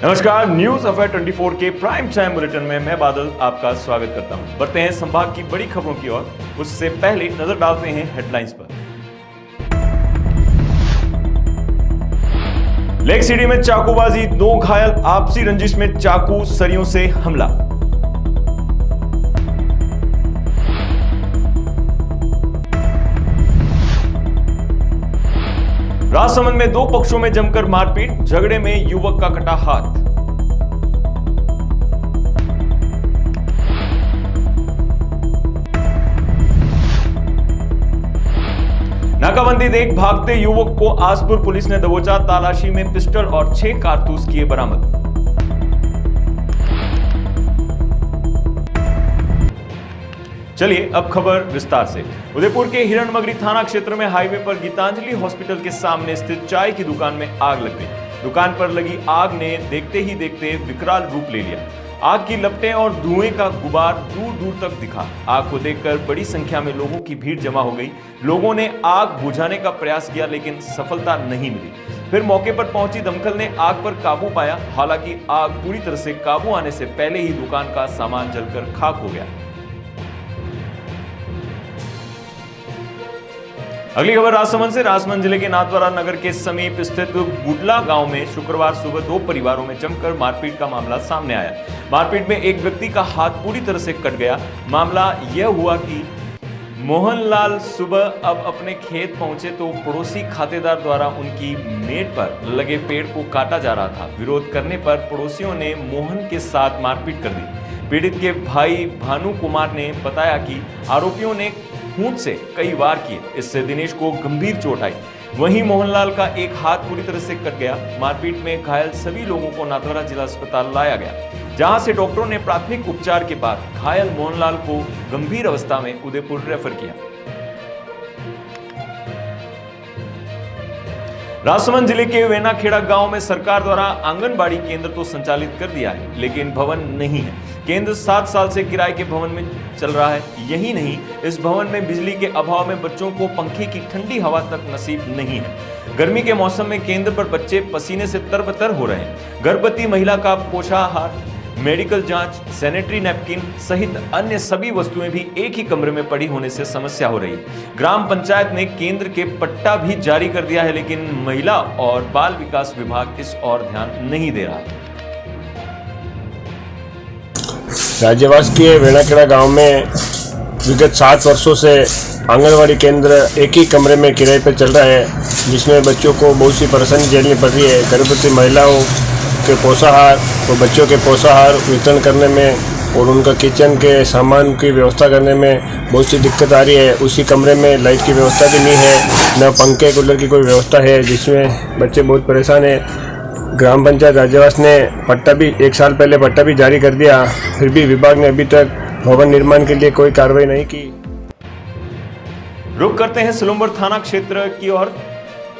नमस्कार, news affair 24 के prime time bulletin में मैं बादल आपका स्वागत करता हूं। बढ़ते हैं संभाग की बड़ी खबरों की ओर। उससे पहले नजर डालते हैं हेडलाइंस पर। लेक सिटी में चाकूबाजी, 2 घायल, आपसी रंजिश में चाकू सरियों से हमला। राजसमंद में 2 पक्षों में जमकर मारपीट, झगड़े में युवक का कटा हाथ। नाकाबंदी देख भागते युवक को आसपुर पुलिस ने दबोचा, तलाशी में पिस्टल और 6 कारतूस किए बरामद। चलिए अब खबर विस्तार से। उदयपुर के हिरणमगरी थाना क्षेत्र में हाईवे पर गीतांजलि हॉस्पिटल के सामने स्थित चाय की दुकान में आग लग गई। दुकान पर लगी आग ने देखते ही देखते विकराल रूप ले लिया। आग की लपटें और धुएं का गुबार दूर दूर तक दिखा। आग को देखकर बड़ी संख्या में लोगों की भीड़ जमा हो गई। लोगों ने आग बुझाने का प्रयास किया लेकिन सफलता नहीं मिली। फिर मौके पर पहुंची दमकल ने आग पर काबू पाया। हालांकि आग पूरी तरह से काबू आने से पहले ही दुकान का सामान जलकर खाक हो गया। अगली खबर राजसमंद से। राजसमंद जिले के नाथद्वारा नगर के समीप स्थित गुडला गांव में शुक्रवार सुबह 2 परिवारों में जमकर मारपीट का मामला सामने आया। मारपीट में एक व्यक्ति का हाथ पूरी तरह से कट गया। मामला यह हुआ कि मोहनलाल सुबह अब अपने खेत पहुंचे तो पड़ोसी खातेदार द्वारा उनकी मेड़ पर लगे पेड़ को काटा जा रहा था। विरोध करने पर पड़ोसियों ने मोहन के साथ मारपीट कर दी। पीड़ित के भाई भानु कुमार ने बताया कि आरोपियों ने खूंट से कई वार किए। इससे दिनेश को गंभीर चोट आई। वहीं मोहनलाल का एक हाथ पूरी तरह से कट गया। मारपीट में घायल सभी लोगों को नाथद्वारा जिला अस्पताल लाया गया, जहां से डॉक्टरों ने प्राथमिक उपचार के बाद घायल मोहनलाल को गंभीर अवस्था में उदयपुर रेफर किया। राजसमंद जिले के वेनाखेड़ा गांव में सरकार द्वारा आंगनबाड़ी केंद्र तो संचालित कर दिया है, लेकिन भवन नहीं है। केंद्र 7 साल से किराए के भवन में चल रहा है। यही नहीं, इस भवन में बिजली के अभाव में बच्चों को पंखे की ठंडी हवा तक नसीब नहीं है। गर्मी के मौसम में केंद्र पर बच्चे पसीने से तरबतर हो रहे हैं। गर्भवती महिला का पोषाहार, मेडिकल जांच, सैनिटरी नैपकिन सहित अन्य सभी वस्तुएं भी एक ही कमरे में पड़ी होने से समस्या हो रही है। ग्राम पंचायत ने केंद्र के पट्टा भी जारी कर दिया है, लेकिन महिला और बाल विकास विभाग इस ओर ध्यान नहीं दे रहा। राज्यवास के वेनाखेड़ा गांव में विगत 7 वर्षों से आंगनवाड़ी केंद्र एक ही कमरे में किराए पर चल रहा है, जिसमें बच्चों को बहुत सी परेशानी झेलनी पड़ रही है। गर्भवती महिलाओं के पोषाहार और बच्चों के पोषाहार वितरण करने में और उनका किचन के सामान की व्यवस्था करने में बहुत सी दिक्कत आ रही है। उसी कमरे में लाइट की व्यवस्था भी नहीं है, न पंखे कूलर की कोई व्यवस्था है, जिसमें बच्चे बहुत परेशान हैं। ग्राम पंचायत राज्यवास ने पट्टा भी 1 साल पहले पट्टा भी जारी कर दिया, फिर भी विभाग ने अभी तक भवन निर्माण के लिए कोई कार्रवाई नहीं की। रुक करते हैं सलूम्बर थाना क्षेत्र की ओर।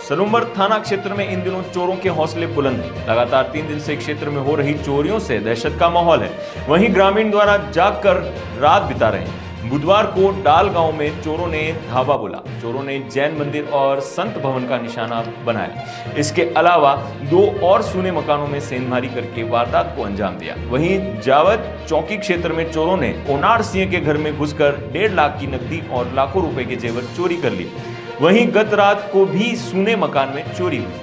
सलूम्बर थाना क्षेत्र में इन दिनों चोरों के हौसले बुलंद हैं। लगातार 3 दिन से क्षेत्र में हो रही चोरियों से दहशत का माहौल है। वहीं ग्रामीण द्वारा जागकर रात बिता रहे हैं। बुधवार को डाल गांव में चोरों ने धावा बोला। चोरों ने जैन मंदिर और संत भवन का निशाना बनाया। इसके अलावा 2 और सूने मकानों में सेंधमारी करके वारदात को अंजाम दिया। वहीं जावद चौकी क्षेत्र में चोरों ने ओनार सिंह के घर में घुसकर 1.5 लाख की नकदी और लाखों रुपए के जेवर चोरी कर लिए। वहीं गत रात को भी सूने मकान में चोरी हुई।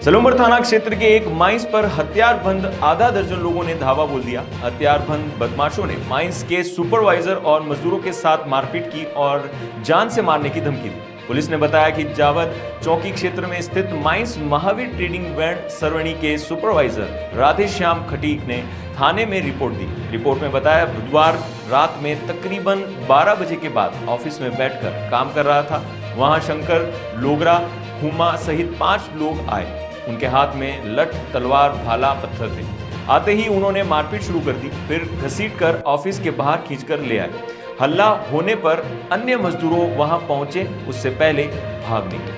सलूम्बर थाना क्षेत्र के एक माइंस पर हथियारबंद आधा दर्जन लोगों ने धावा बोल दिया। हथियारबंद बदमाशों ने माइंस के सुपरवाइजर और मजदूरों के साथ मारपीट की और जान से मारने की धमकी दी। पुलिस ने बताया कि जावद चौकी क्षेत्र में स्थित माइंस महावीर ट्रेडिंग बैंड सरवणी के सुपरवाइजर राधेश्याम खटीक ने थाने में रिपोर्ट दी। रिपोर्ट में बताया बुधवार रात में तकरीबन 12 बजे के बाद ऑफिस में बैठकर काम कर रहा था। वहां शंकर, लोगरा, हुमा सहित 5 लोग आए। उनके हाथ में लठ, तलवार, भाला, पत्थर थे। आते ही उन्होंने मारपीट शुरू कर दी, फिर घसीटकर ऑफिस के बाहर खींचकर ले आए। हल्ला होने पर अन्य मजदूरों वहां पहुंचे, उससे पहले भाग निकले।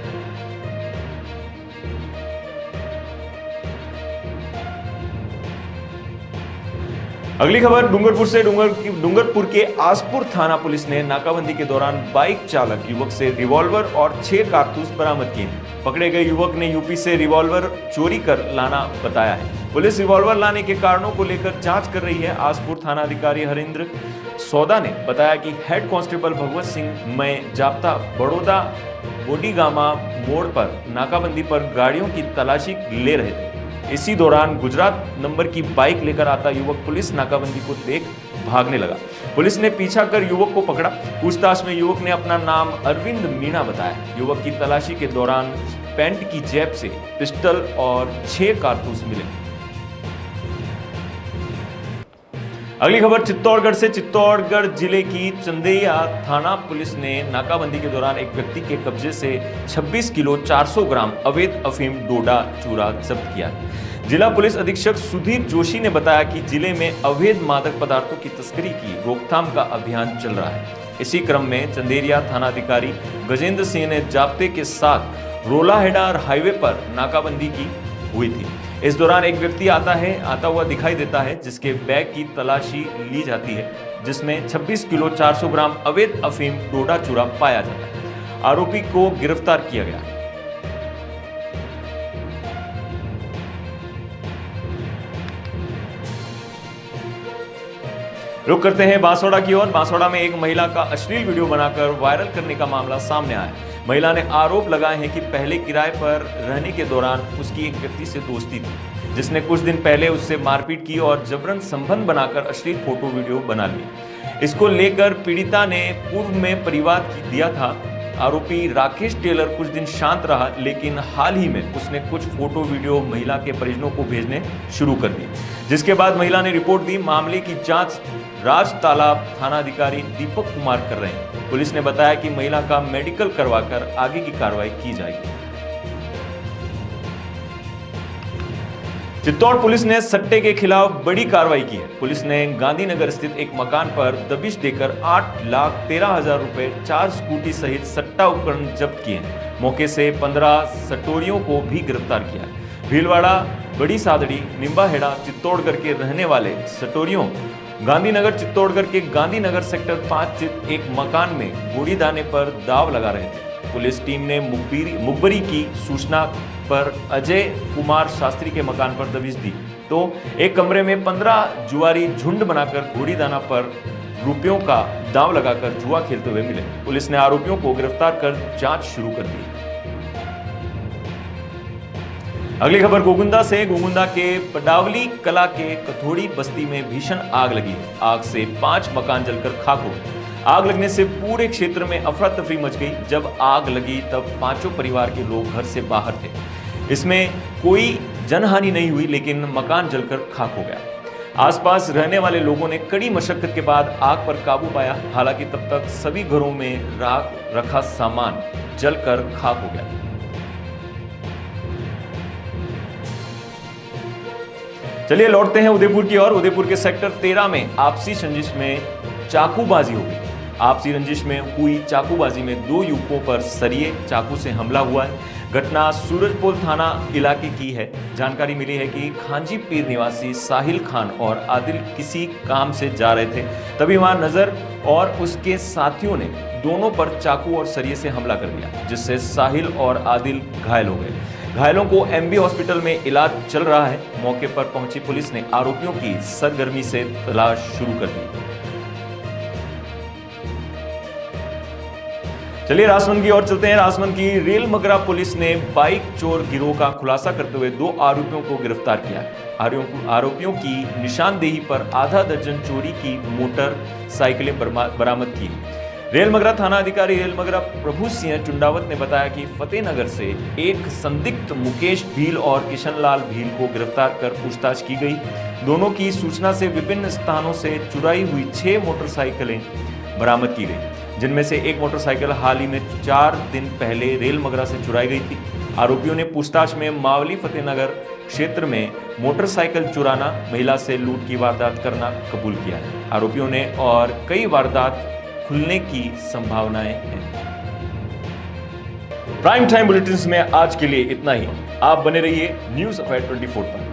अगली खबर डूंगरपुर से। डूंगरपुर के आसपुर थाना पुलिस ने नाकाबंदी के दौरान बाइक चालक युवक से रिवॉल्वर और 6 कारतूस बरामद किए। पकड़े गए युवक ने यूपी से रिवॉल्वर चोरी कर लाना बताया है। पुलिस रिवॉल्वर लाने के कारणों को लेकर जांच कर रही है। आसपुर थाना अधिकारी हरिंद्र सौदा ने बताया कि हेड कांस्टेबल भगवत सिंह में जाप्ता बड़ौदा बोडीगामा मोड़ पर नाकाबंदी पर गाड़ियों की तलाशी ले रहे थे। इसी दौरान गुजरात नंबर की बाइक लेकर आता युवक पुलिस नाकाबंदी को देख भागने लगा। पुलिस ने पीछा कर युवक को पकड़ा। पूछताछ में युवक ने अपना नाम अरविंद मीणा बताया। युवक की तलाशी के दौरान पैंट की जेब से पिस्टल और 6 कारतूस मिले। अगली खबर चित्तौड़गढ़ से। चित्तौड़गढ़ जिले की चंदेया थाना पुलिस ने नाकाबंदी के दौरान एक व्यक्ति के कब्जे से 26 किलो 400 ग्राम अवैध अफीम डोडा चूरा जब्त किया। जिला पुलिस अधीक्षक सुधीर जोशी ने बताया कि जिले में अवैध मादक पदार्थों की तस्करी की रोकथाम का अभियान चल रहा है। इसी क्रम में चंदेरिया थानाधिकारी गजेंद्र सिंह ने जाप्ते के साथ रोलाहेडा हाईवे पर नाकाबंदी की हुई थी। इस दौरान एक व्यक्ति आता हुआ दिखाई देता है, जिसके बैग की तलाशी ली जाती है, जिसमें 26 किलो 400 ग्राम अवैध अफीम डोडा चूरा पाया जाता है। आरोपी को गिरफ्तार किया गया। रुक करते हैं बांसवाड़ा की ओर। बांसवाड़ा में एक महिला का अश्लील वीडियो बनाकर वायरल करने का मामला सामने आया है। महिला ने आरोप लगाए हैं कि पहले किराए पर रहने के दौरान उसकी एक व्यक्ति से दोस्ती थी, जिसने कुछ दिन पहले उससे मारपीट की और जबरन संबंध बनाकर अश्लील फोटो वीडियो बना लिए। इसको लेकर पीड़िता ने पूर्व में परिवाद दिया था। आरोपी राकेश टेलर कुछ दिन शांत रहा, लेकिन हाल ही में उसने कुछ फोटो वीडियो महिला के परिजनों को भेजने शुरू कर दिए, जिसके बाद महिला ने रिपोर्ट दी। मामले की जांच राज तालाब थानाधिकारी दीपक कुमार कर रहे हैं। पुलिस ने बताया कि महिला का मेडिकल करवाकर आगे की कार्रवाई की जाएगी। चित्तौड़ पुलिस ने सट्टे के खिलाफ बड़ी कार्रवाई की है। पुलिस ने गांधीनगर स्थित एक मकान पर दबिश देकर 8,13,000 रुपए, 4 स्कूटी सहित सट्टा उपकरण जब्त किए हैं। मौके से 15 सटोरियों को भी गिरफ्तार किया है। भीलवाड़ा, बड़ी सादड़ी, निम्बाहेड़ा, चित्तौड़गढ़ के रहने वाले सटोरियों गांधीनगर चित्तौड़गढ़ के गांधीनगर सेक्टर 5 स्थित एक मकान में गोली दाने पर दाव लगा रहे थे। पुलिस टीम ने मुखबरी की सूचना पर अजय कुमार शास्त्री के मकान पर दबिश दी तो एक कमरे में 15 जुआरी झुंड बनाकर घोड़ी दाना पर रुपयों का दाव लगाकर जुआ खेलते हुए मिले। पुलिस ने आरोपियों को गिरफ्तार कर जांच शुरू कर दी। अगली खबर गोगुंदा से। गोगुंदा के पडावली कला के कथोड़ी बस्ती में भीषण आग लगी है। आग से 5 मकान जलकर खाक हो गए। आग लगने से पूरे क्षेत्र में अफरा तफरी मच गई। जब आग लगी तब 5 परिवार के लोग घर से बाहर थे। इसमें कोई जनहानि नहीं हुई, लेकिन मकान जलकर खाक हो गया। आसपास रहने वाले लोगों ने कड़ी मशक्कत के बाद आग पर काबू पाया। हालांकि तब तक सभी घरों में रखा सामान जलकर खाक हो गया। चलिए लौटते हैं उदयपुर की ओर। उदयपुर के सेक्टर 13 में आपसी रंजिश में चाकूबाजी हो गई। आपसी रंजिश में हुई चाकूबाजी में 2 युवकों पर सरिये चाकू से हमला हुआ है। घटना सूरजपोल थाना इलाके की है। जानकारी मिली है कि खांजी पीर निवासी साहिल खान और आदिल किसी काम से जा रहे थे, तभी वहां नजर और उसके साथियों ने दोनों पर चाकू और सरिये से हमला कर दिया, जिससे साहिल और आदिल घायल हो गए। घायलों को एमबी हॉस्पिटल में इलाज चल रहा है। मौके पर पहुंची पुलिस ने आरोपियों की सरगर्मी से तलाश शुरू कर दी। चलिए राजसमंद की ओर चलते हैं। राजसमंद की रेल मगरा पुलिस ने बाइक चोर गिरोह का खुलासा करते हुए 2 आरोपियों को गिरफ्तार किया है। आरोपियों की निशानदेही पर आधा दर्जन चोरी की मोटरसाइकिलें बरामद की। रेल मगरा थाना अधिकारी रेल मगरा प्रभु सिंह चुंडावत ने बताया कि फतेहनगर से एक संदिग्ध मुकेश भील और किशनलाल भील को गिरफ्तार कर पूछताछ की गई। दोनों की सूचना से विभिन्न स्थानों से चुराई हुई 6 मोटरसाइकिलें बरामद की गई, जिनमें से एक मोटरसाइकिल हाल ही में 4 दिन पहले रेल मगरा से चुराई गई थी। आरोपियों ने पूछताछ में मावली फतेहनगर क्षेत्र में मोटरसाइकिल चुराना, महिला से लूट की वारदात करना कबूल किया है। आरोपियों ने और कई वारदात खुलने की संभावनाएं हैं। प्राइम टाइम बुलेटिन में आज के लिए इतना ही। आप बने रहिए न्यूज़ अफेयर 24 पर।